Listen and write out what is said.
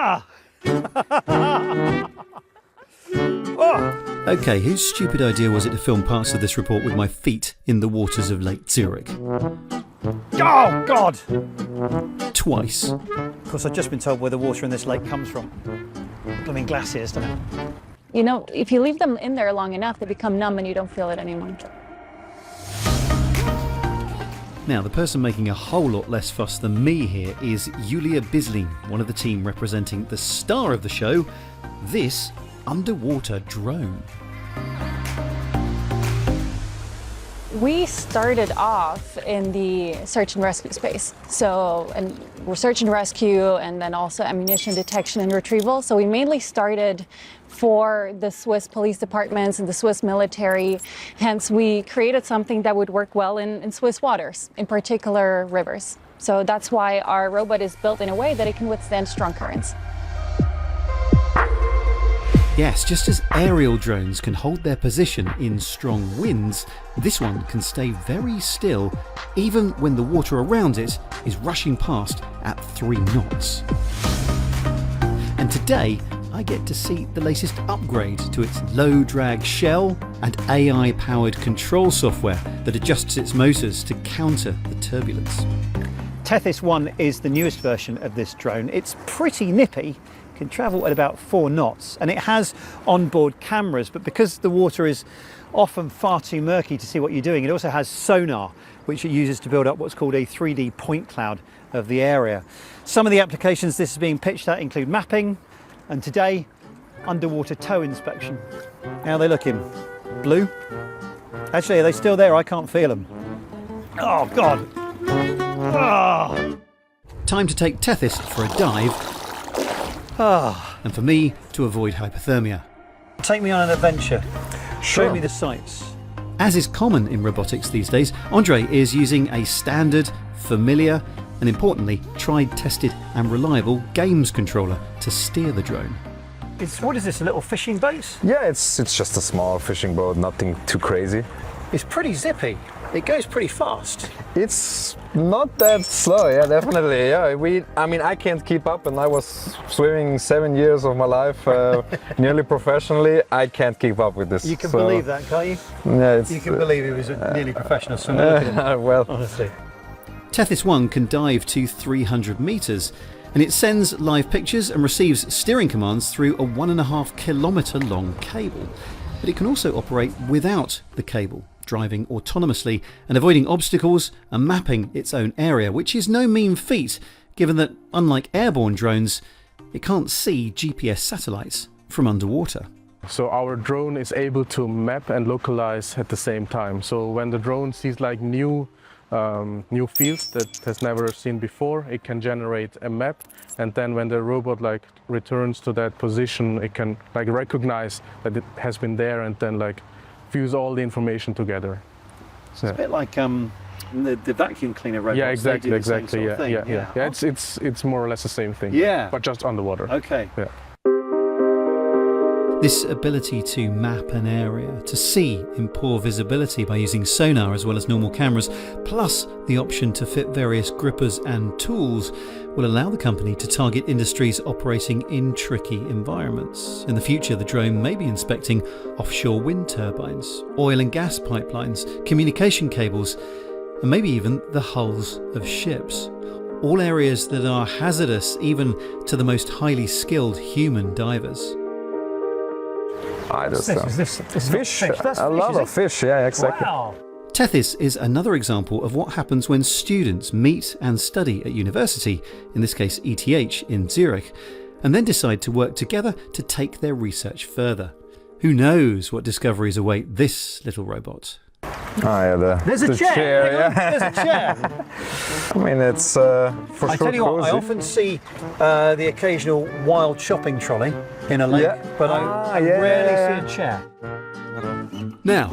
Ah! Oh. Okay, whose stupid idea was it to film parts of this report with my feet in the waters of Lake Zurich? Oh, God! Twice. Of course, I've just been told where the water in this lake comes from. Blooming glaciers, don't it? You know, if you leave them in there long enough, they become numb and you don't feel it anymore. Now, the person making a whole lot less fuss than me here is Julia Bislin, one of the team representing the star of the show, this underwater drone. We started off in the search and rescue space. And we're search and rescue and then also ammunition detection and retrieval. So we mainly started for the Swiss police departments and the Swiss military. Hence, we created something that would work well in Swiss waters, in particular rivers. So that's why our robot is built in a way that it can withstand strong currents. Yes, just as aerial drones can hold their position in strong winds, this one can stay very still even when the water around it is rushing past at 3 knots. And today, I get to see the latest upgrade to its low-drag shell and AI-powered control software that adjusts its motors to counter the turbulence. Tethys 1 is the newest version of this drone. It's pretty nippy, can travel at about 4 knots, and it has onboard cameras, but because the water is often far too murky to see what you're doing, it also has sonar, which it uses to build up what's called a 3D point cloud of the area. Some of the applications this is being pitched at include mapping, and today, underwater tow inspection. How are they looking? Blue? Actually, are they still there? I can't feel them. Oh, God. Oh. Time to take Tethys for a dive, and for me to avoid hypothermia. Take me on an adventure. Sure. Show me the sights. As is common in robotics these days, Andre is using a standard, familiar, and importantly, tried, tested and reliable games controller to steer the drone. What is this, a little fishing boat? Yeah, it's just a small fishing boat, nothing too crazy. It's pretty zippy. It goes pretty fast. It's not that slow, yeah, definitely. Yeah, I can't keep up, and I was swimming 7 years of my life, nearly professionally. I can't keep up with this. You can believe that, can't you? Yeah, You can believe he was a nearly professional swimmer. Look at him, well, honestly. Tethys 1 can dive to 300 metres, and it sends live pictures and receives steering commands through a 1.5 kilometre long cable. But it can also operate without the cable, driving autonomously and avoiding obstacles and mapping its own area, which is no mean feat, given that, unlike airborne drones, it can't see GPS satellites from underwater. So our drone is able to map and localize at the same time. So when the drone sees like new fields that it has never seen before, it can generate a map, and then when the robot returns to that position, it can recognize that it has been there and then fuse all the information together. So, It's a bit like the vacuum cleaner robots. yeah, They do exactly, the same exactly. sort of Yeah, thing. yeah. It's more or less the same thing. Yeah. But just underwater. Okay. Yeah. This ability to map an area, to see in poor visibility by using sonar as well as normal cameras, plus the option to fit various grippers and tools, will allow the company to target industries operating in tricky environments. In the future, the drone may be inspecting offshore wind turbines, oil and gas pipelines, communication cables, and maybe even the hulls of ships. All areas that are hazardous even to the most highly skilled human divers. I just Is this fish, That's a fish, lot is of it? fish, yeah, exactly. Wow. Tethys is another example of what happens when students meet and study at university, in this case ETH in Zurich, and then decide to work together to take their research further. Who knows what discoveries await this little robot? There's a the chair. yeah. There's a chair. I mean, it's for I sure tell you what, I cozy. often see the occasional wild shopping trolley in a lake, Yeah. but I yeah. rarely see a chair. Now,